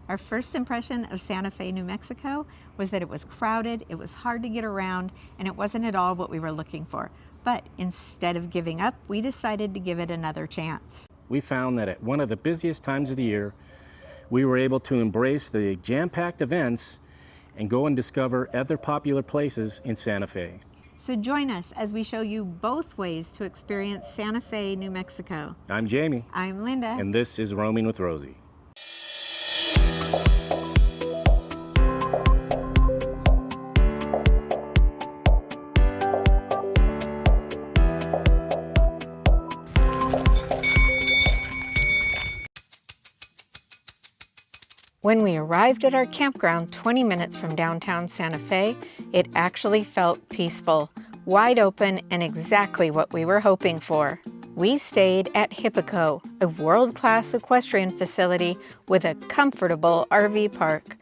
Our first impression of Santa Fe, New Mexico was that it was crowded, it was hard to get around, and it wasn't at all what we were looking for. But instead of giving up, we decided to give it another chance. We found that at one of the busiest times of the year, we were able to embrace the jam-packed events and go and discover other popular places in Santa Fe. So join us as we show you both ways to experience Santa Fe, New Mexico. I'm Jamie. I'm Linda. And this is Roaming with Rosie. When we arrived at our campground 20 minutes from downtown Santa Fe, it actually felt peaceful, wide open, and exactly what we were hoping for. We stayed at HIPICO, a world-class equestrian facility with a comfortable RV park.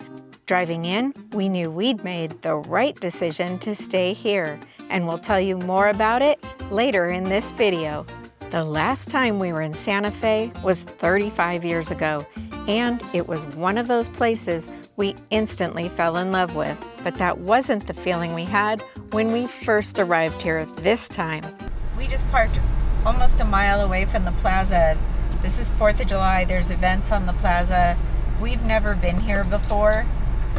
Driving in, we knew we'd made the right decision to stay here, and we'll tell you more about it later in this video. The last time we were in Santa Fe was 35 years ago, and it was one of those places we instantly fell in love with. But that wasn't the feeling we had when we first arrived here this time. We just parked almost a mile away from the Plaza. This is 4th of July, there's events on the Plaza. We've never been here before,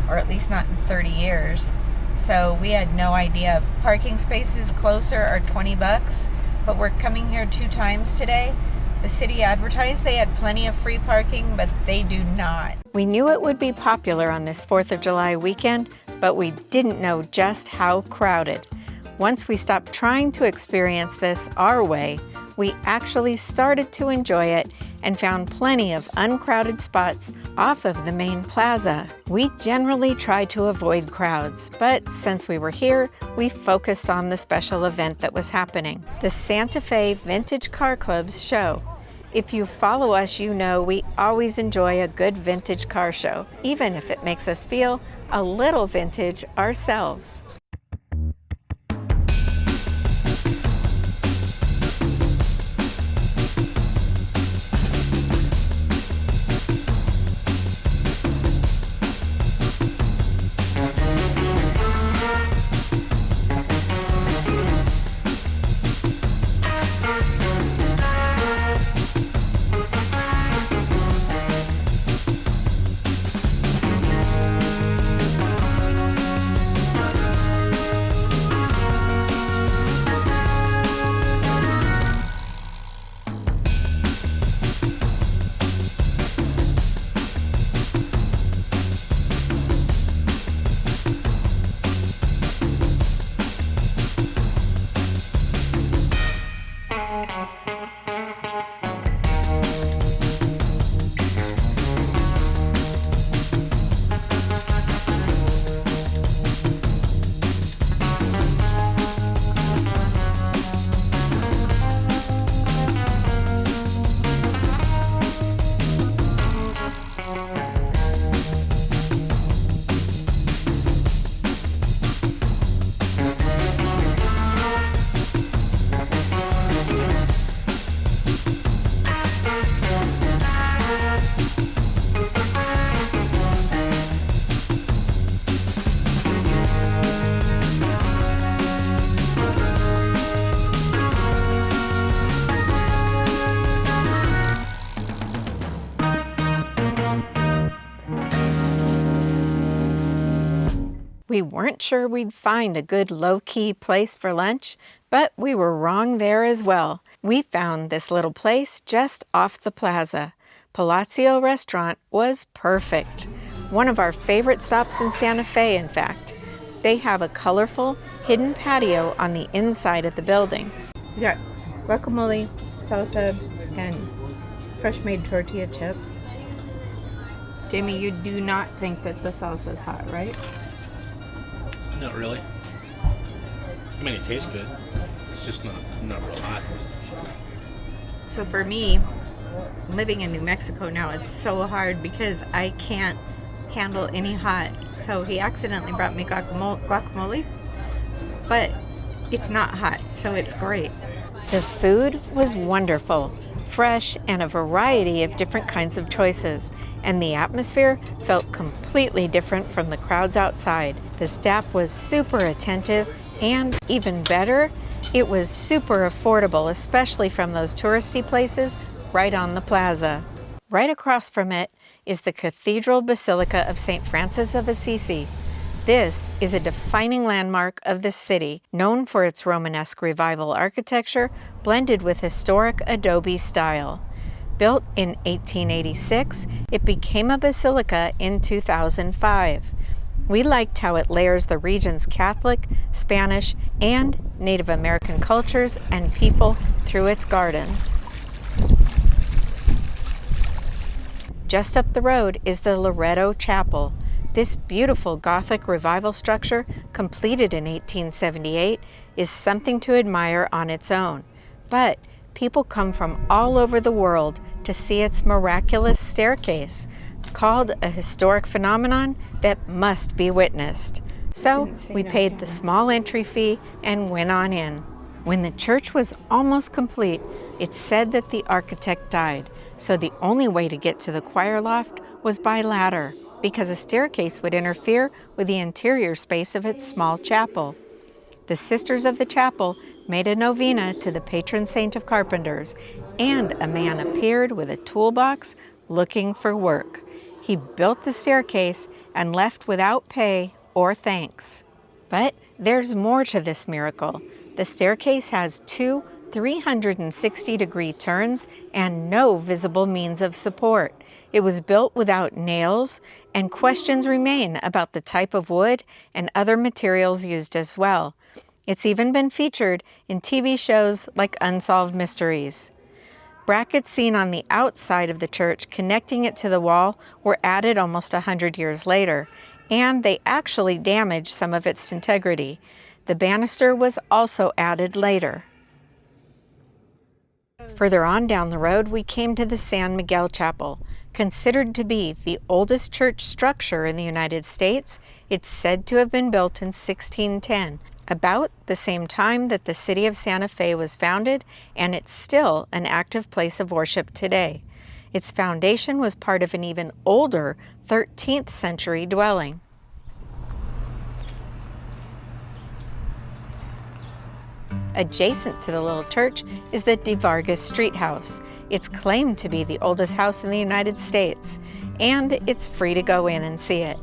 or at least not in 30 years. So we had no idea. Parking spaces closer are 20 bucks, but we're coming here 2 times today. The city advertised they had plenty of free parking, but they do not. We knew it would be popular on this 4th of July weekend, but we didn't know just how crowded. Once we stopped trying to experience this our way, we actually started to enjoy it and found plenty of uncrowded spots off of the main plaza. We generally try to avoid crowds, but since we were here, we focused on the special event that was happening, the Santa Fe Vintage Car Club's show. If you follow us, you know we always enjoy a good vintage car show, even if it makes us feel a little vintage ourselves. We weren't sure we'd find a good low-key place for lunch, but we were wrong there as well. We found this little place just off the plaza. Palazzo Restaurant was perfect. One of our favorite stops in Santa Fe, in fact. They have a colorful, hidden patio on the inside of the building. We got guacamole, salsa, and fresh-made tortilla chips. Jamie, you do not think that the salsa's hot, right? Not really. I mean, it tastes good. It's just not real hot. So for me, living in New Mexico now, it's so hard because I can't handle any hot. So he accidentally brought me guacamole, but it's not hot, so it's great. The food was wonderful, fresh, and a variety of different kinds of choices. and the atmosphere felt completely different from the crowds outside. The staff was super attentive, and even better, it was super affordable, especially from those touristy places right on the plaza. Right across from it is the Cathedral Basilica of St. Francis of Assisi. This is a defining landmark of the city, known for its Romanesque Revival architecture blended with historic adobe style. Built in 1886, it became a basilica in 2005. We liked how it layers the region's Catholic, Spanish, and Native American cultures and people through its gardens. Just up the road is the Loretto Chapel. This beautiful Gothic revival structure, completed in 1878, is something to admire on its own. But people come from all over the world to see its miraculous staircase, called a historic phenomenon that must be witnessed. So we paid the small entry fee and went on in. When the church was almost complete, it's said that the architect died, so the only way to get to the choir loft was by ladder, because a staircase would interfere with the interior space of its small chapel. The Sisters of the Chapel made a novena to the patron saint of carpenters, and a man appeared with a toolbox looking for work. He built the staircase and left without pay or thanks. But there's more to this miracle. The staircase has two 360-degree turns and no visible means of support. It was built without nails, and questions remain about the type of wood and other materials used as well. It's even been featured in TV shows like Unsolved Mysteries. Brackets seen on the outside of the church connecting it to the wall were added almost 100 years later, and they actually damaged some of its integrity. The banister was also added later. Further on down the road, we came to the San Miguel Chapel. Considered to be the oldest church structure in the United States, it's said to have been built in 1610, about the same time that the city of Santa Fe was founded, and it's still an active place of worship today. Its foundation was part of an even older 13th century dwelling. Adjacent to the little church is the De Vargas Street House. It's claimed to be the oldest house in the United States, and it's free to go in and see it.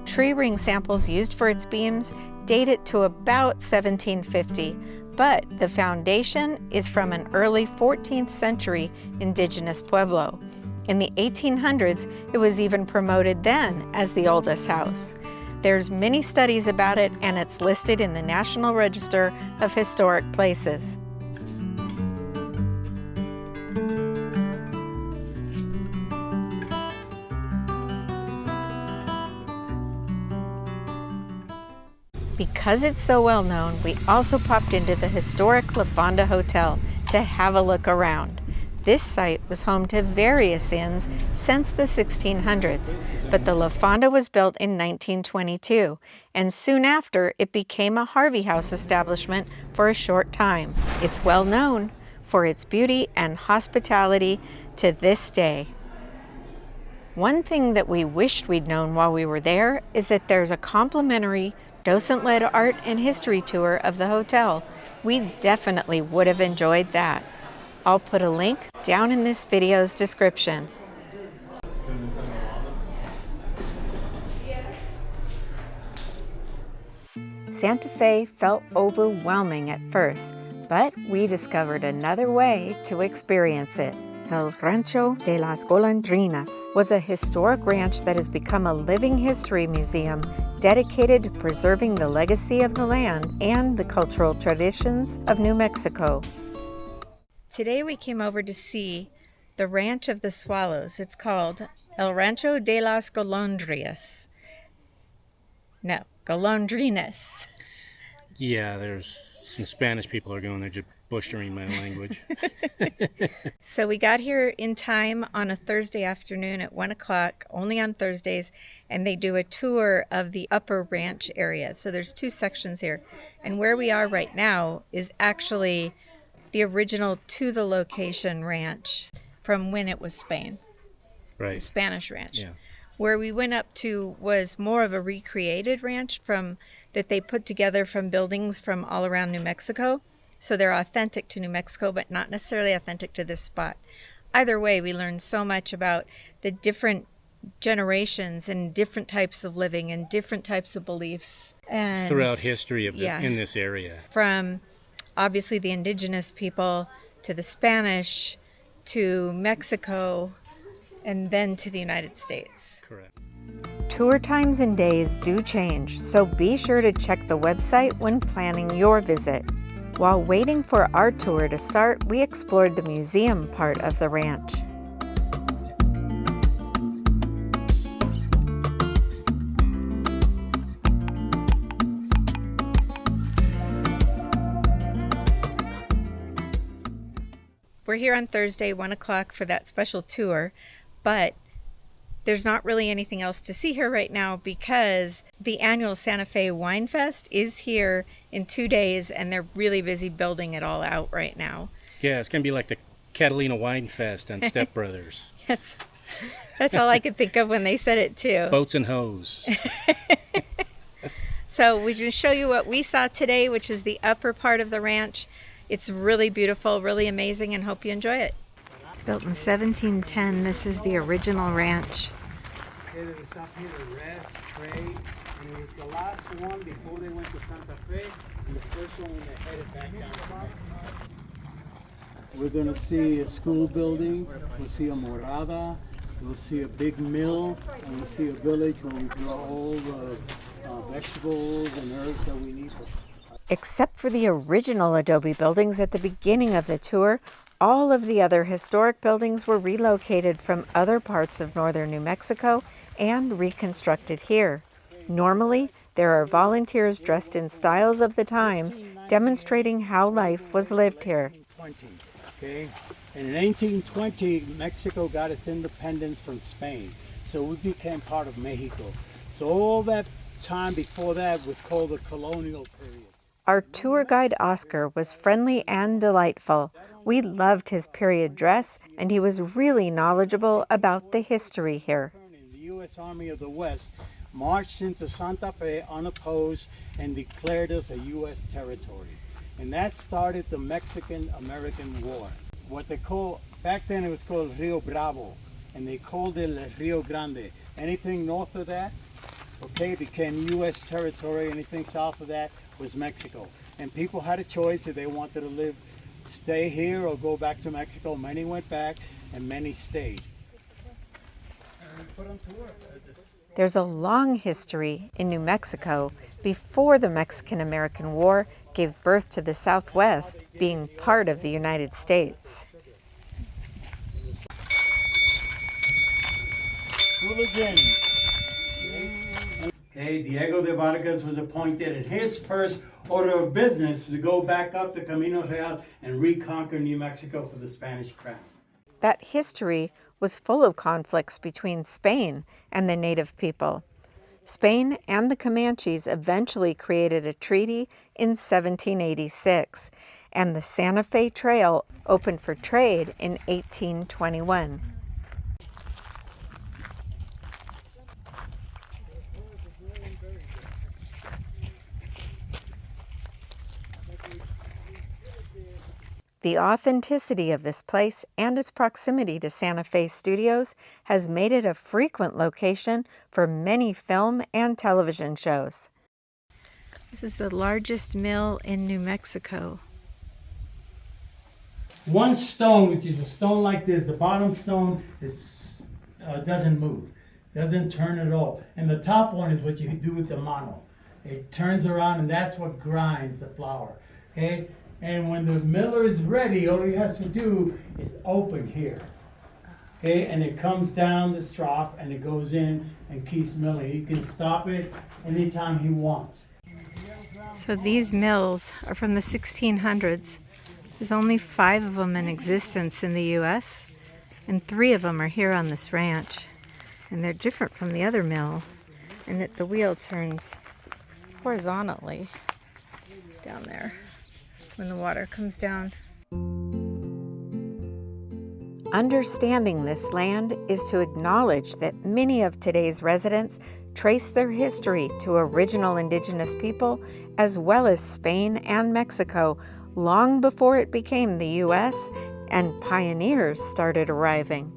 Tree ring samples used for its beams date it to about 1750, but the foundation is from an early 14th century indigenous pueblo. In the 1800s, it was even promoted then as the oldest house. There's many studies about it, and it's listed in the National Register of Historic Places. Because it's so well known, we also popped into the historic La Fonda Hotel to have a look around. This site was home to various inns since the 1600s, but the La Fonda was built in 1922, and soon after it became a Harvey House establishment for a short time. It's well known for its beauty and hospitality to this day. One thing that we wished we'd known while we were there is that there's a complimentary docent-led art and history tour of the hotel. We definitely would have enjoyed that. I'll put a link down in this video's description. Santa Fe felt overwhelming at first, but we discovered another way to experience it. El Rancho de las Golondrinas was a historic ranch that has become a living history museum dedicated to preserving the legacy of the land and the cultural traditions of New Mexico. Today we came over to see the Ranch of the Swallows. It's called El Rancho de las Golondrinas. No, Golondrinas. Yeah, there's some Spanish people are going there butchering my language. So we got here in time on a Thursday afternoon at 1 o'clock, only on Thursdays, and they do a tour of the upper ranch area. So there's two sections here. And where we are right now is actually the original to the location ranch from when it was Spain, the Right. Spanish ranch. Yeah. Where we went up to was more of a recreated ranch from that they put together from buildings from all around New Mexico. So they're authentic to New Mexico, but not necessarily authentic to this spot. Either way, we learned so much about the different generations and different types of living and different types of beliefs. And Throughout history of yeah. in this area. From obviously the indigenous people to the Spanish to Mexico and then to the United States. Correct. Tour times and days do change, so be sure to check the website when planning your visit. While waiting for our tour to start, we explored the museum part of the ranch. We're here on Thursday, 1 o'clock for that special tour, but there's not really anything else to see here right now because the annual Santa Fe Wine Fest is here in 2 days and they're really busy building it all out right now. Yeah, it's going to be like the Catalina Wine Fest on Step Brothers. That's all I could think of when they said it too. Boats and hoes. So we're going to show you what we saw today, which is the upper part of the ranch. It's really beautiful, really amazing, and hope you enjoy it. Built in 1710, this is the original ranch. It was up here to rest, trade, and it was the last one before they went to Santa Fe, and the first one when they headed back down. We're going to see a school building, we'll see a morada, we'll see a big mill, and we'll see a village where we grow all the vegetables and herbs that we need. Except for the original adobe buildings at the beginning of the tour, all of the other historic buildings were relocated from other parts of northern New Mexico and reconstructed here. Normally, there are volunteers dressed in styles of the times demonstrating how life was lived here. Okay? And in 1820, Mexico got its independence from Spain, so we became part of Mexico. So all that time before that was called the colonial period. Our tour guide Oscar was friendly and delightful. We loved his period dress, and he was really knowledgeable about the history here. The U.S. Army of the West marched into Santa Fe unopposed and declared us a U.S. territory. And that started the Mexican-American War. What they call, back then it was called Rio Bravo, and they called it Rio Grande. Anything north of that, okay, became U.S. territory. Anything south of that was Mexico. And people had a choice if they wanted to stay here or go back to Mexico. Many went back and many stayed. There's a long history in New Mexico before the Mexican-American War gave birth to the Southwest being part of the United States. Hooligans. Hey, Diego de Vargas was appointed in his first order of business to go back up the Camino Real and reconquer New Mexico for the Spanish crown. That history was full of conflicts between Spain and the native people. Spain and the Comanches eventually created a treaty in 1786, and the Santa Fe Trail opened for trade in 1821. The authenticity of this place and its proximity to Santa Fe Studios has made it a frequent location for many film and television shows. This is the largest mill in New Mexico. One stone, which is a stone like this, the bottom stone doesn't move, doesn't turn at all. And the top one is what you do with the mano. It turns around and that's what grinds the flour. Okay? And when the miller is ready, all he has to do is open here. Okay, and it comes down the trough and it goes in and keeps milling. He can stop it anytime he wants. So these mills are from the 1600s, There's only 5 of them in existence in the US, and 3 of them are here on this ranch. And they're different from the other mill in that the wheel turns horizontally down there when the water comes down. Understanding this land is to acknowledge that many of today's residents trace their history to original indigenous people as well as Spain and Mexico long before it became the U.S. and pioneers started arriving.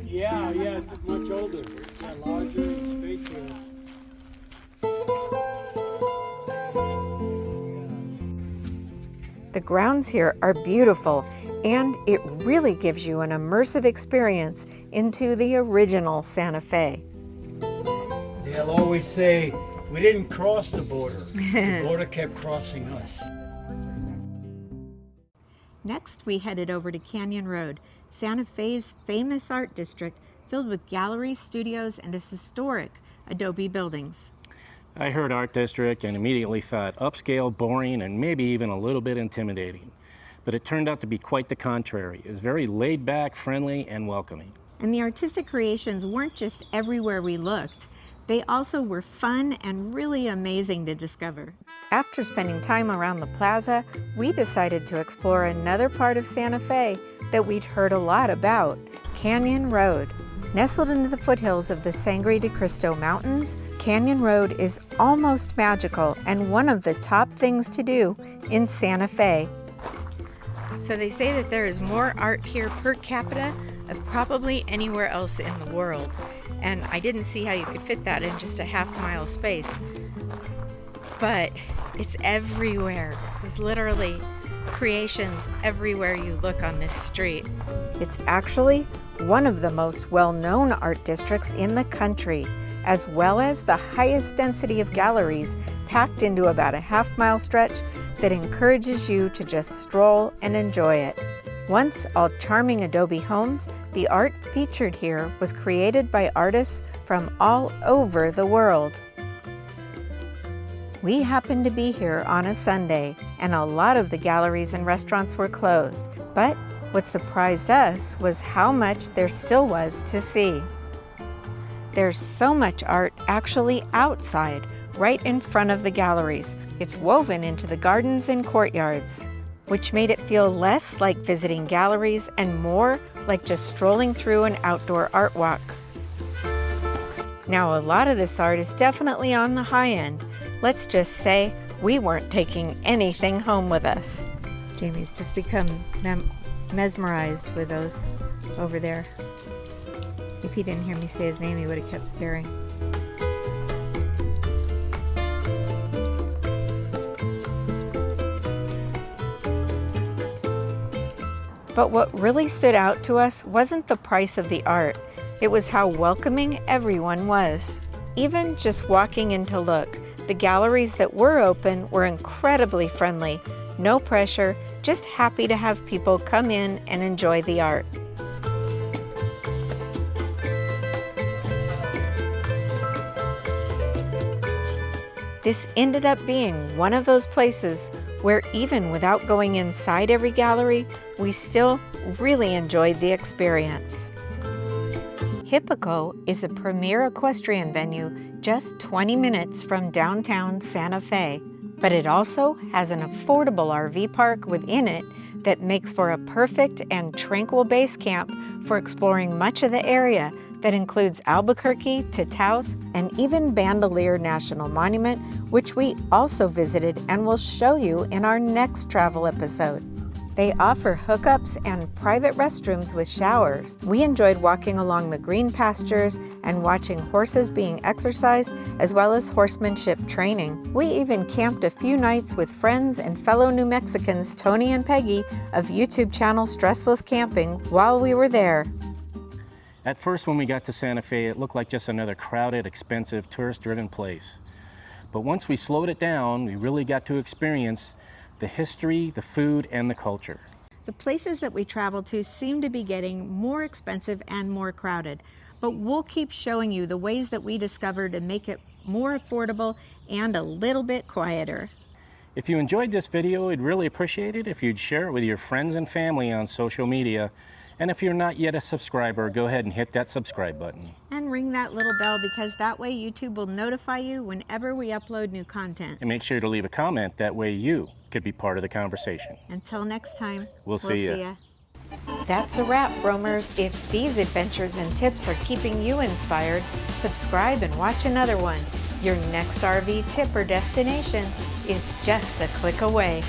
Yeah, it's much older. Yeah, larger in space here. The grounds here are beautiful, and it really gives you an immersive experience into the original Santa Fe. They'll always say, we didn't cross the border. The border kept crossing us. Next, we headed over to Canyon Road, Santa Fe's famous art district filled with galleries, studios, and historic adobe buildings. I heard art district and immediately thought upscale, boring, and maybe even a little bit intimidating. But it turned out to be quite the contrary. It was very laid back, friendly, and welcoming. And the artistic creations weren't just everywhere we looked. They also were fun and really amazing to discover. After spending time around the plaza, we decided to explore another part of Santa Fe that we'd heard a lot about, Canyon Road. Nestled into the foothills of the Sangre de Cristo Mountains, Canyon Road is almost magical and one of the top things to do in Santa Fe. So they say that there is more art here per capita of probably anywhere else in the world. And I didn't see how you could fit that in just a half-mile space. But it's everywhere. There's literally creations everywhere you look on this street. It's actually one of the most well-known art districts in the country, as well as the highest density of galleries packed into about a half-mile stretch that encourages you to just stroll and enjoy it. Once all charming adobe homes, the art featured here was created by artists from all over the world. We happened to be here on a Sunday, and a lot of the galleries and restaurants were closed, but what surprised us was how much there still was to see. There's so much art actually outside, right in front of the galleries. It's woven into the gardens and courtyards, which made it feel less like visiting galleries and more like just strolling through an outdoor art walk. Now, a lot of this art is definitely on the high end. Let's just say we weren't taking anything home with us. Jamie's just become mesmerized with those over there. If he didn't hear me say his name, he would have kept staring. But what really stood out to us wasn't the price of the art. It was how welcoming everyone was. Even just walking in to look, the galleries that were open were incredibly friendly. No pressure, just happy to have people come in and enjoy the art. This ended up being one of those places where even without going inside every gallery, we still really enjoyed the experience. HIPICO is a premier equestrian venue just 20 minutes from downtown Santa Fe, but it also has an affordable RV park within it that makes for a perfect and tranquil base camp for exploring much of the area that includes Albuquerque to Taos and even Bandelier National Monument, which we also visited and will show you in our next travel episode. They offer hookups and private restrooms with showers. We enjoyed walking along the green pastures and watching horses being exercised, as well as horsemanship training. We even camped a few nights with friends and fellow New Mexicans Tony and Peggy of YouTube channel Stressless Camping while we were there. At first, when we got to Santa Fe, it looked like just another crowded, expensive, tourist-driven place. But once we slowed it down, we really got to experience the history, the food, and the culture. The places that we travel to seem to be getting more expensive and more crowded, but we'll keep showing you the ways that we discovered to make it more affordable and a little bit quieter. If you enjoyed this video, I'd really appreciate it if you'd share it with your friends and family on social media. And if you're not yet a subscriber, go ahead and hit that subscribe button. And ring that little bell, because that way YouTube will notify you whenever we upload new content. And make sure to leave a comment, that way you could be part of the conversation. Until next time, We'll see ya. That's a wrap, roamers. If these adventures and tips are keeping you inspired, subscribe and watch another one. Your next RV tip or destination is just a click away.